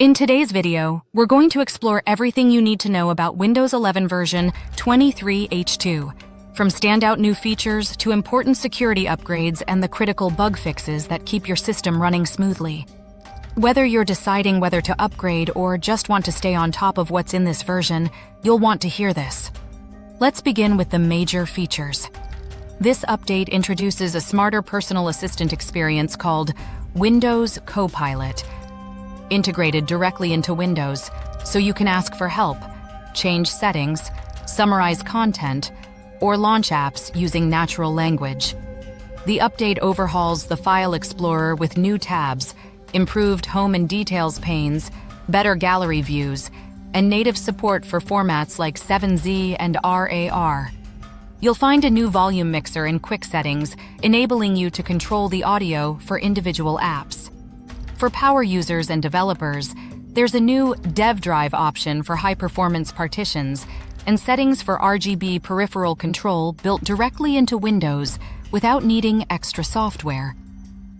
In today's video, we're going to explore everything you need to know about Windows 11 version 23H2, from standout new features to important security upgrades and the critical bug fixes that keep your system running smoothly. Whether you're deciding whether to upgrade or just want to stay on top of what's in this version, you'll want to hear this. Let's begin with the major features. This update introduces a smarter personal assistant experience called Windows Copilot, integrated directly into Windows, so you can ask for help, change settings, summarize content, or launch apps using natural language. The update overhauls the File Explorer with new tabs, improved Home and Details panes, better gallery views, and native support for formats like 7Z and RAR. You'll find a new volume mixer in quick settings, enabling you to control the audio for individual apps. For power users and developers, there's a new Dev Drive option for high-performance partitions and settings for RGB peripheral control built directly into Windows without needing extra software.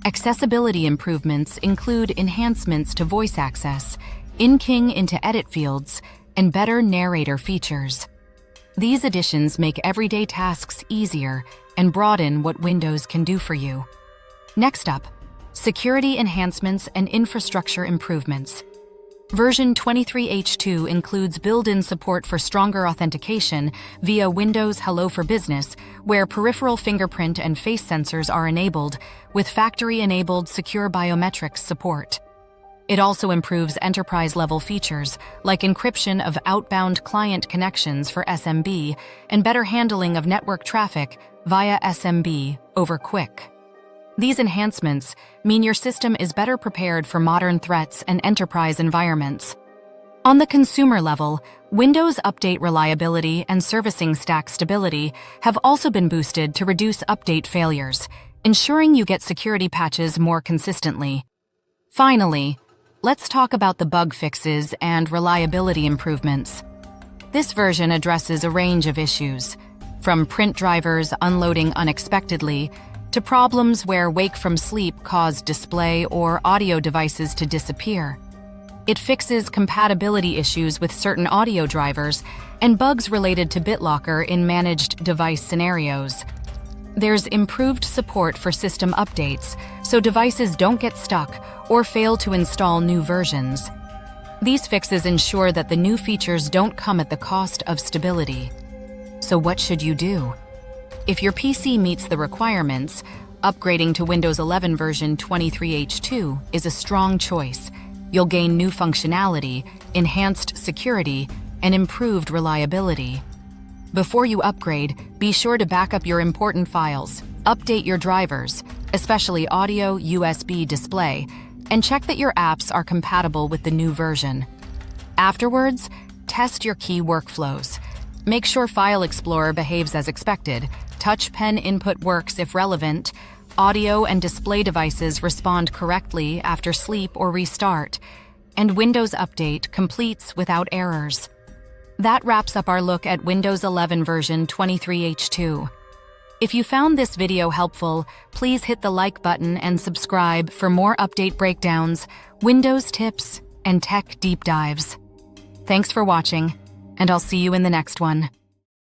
Accessibility improvements include enhancements to voice access, inking into edit fields, and better narrator features. These additions make everyday tasks easier and broaden what Windows can do for you. Next up, security enhancements and infrastructure improvements. Version 23H2 includes built-in support for stronger authentication via Windows Hello for Business, where peripheral fingerprint and face sensors are enabled, with factory-enabled secure biometrics support. It also improves enterprise-level features, like encryption of outbound client connections for SMB and better handling of network traffic via SMB over QUIC. These enhancements mean your system is better prepared for modern threats and enterprise environments. On the consumer level, Windows Update reliability and servicing stack stability have also been boosted to reduce update failures, ensuring you get security patches more consistently. Finally, let's talk about the bug fixes and reliability improvements. This version addresses a range of issues, from print drivers unloading unexpectedly to problems where wake from sleep caused display or audio devices to disappear. It fixes compatibility issues with certain audio drivers and bugs related to BitLocker in managed device scenarios. There's improved support for system updates, so devices don't get stuck or fail to install new versions. These fixes ensure that the new features don't come at the cost of stability. So what should you do? If your PC meets the requirements, upgrading to Windows 11 version 23H2 is a strong choice. You'll gain new functionality, enhanced security, and improved reliability. Before you upgrade, be sure to back up your important files, update your drivers, especially audio, USB, display, and check that your apps are compatible with the new version. Afterwards, test your key workflows. Make sure File Explorer behaves as expected, touch pen input works if relevant, audio and display devices respond correctly after sleep or restart, and Windows Update completes without errors. That wraps up our look at Windows 11 version 23H2. If you found this video helpful, please hit the like button and subscribe for more update breakdowns, Windows tips, and tech deep dives. Thanks for watching, and I'll see you in the next one.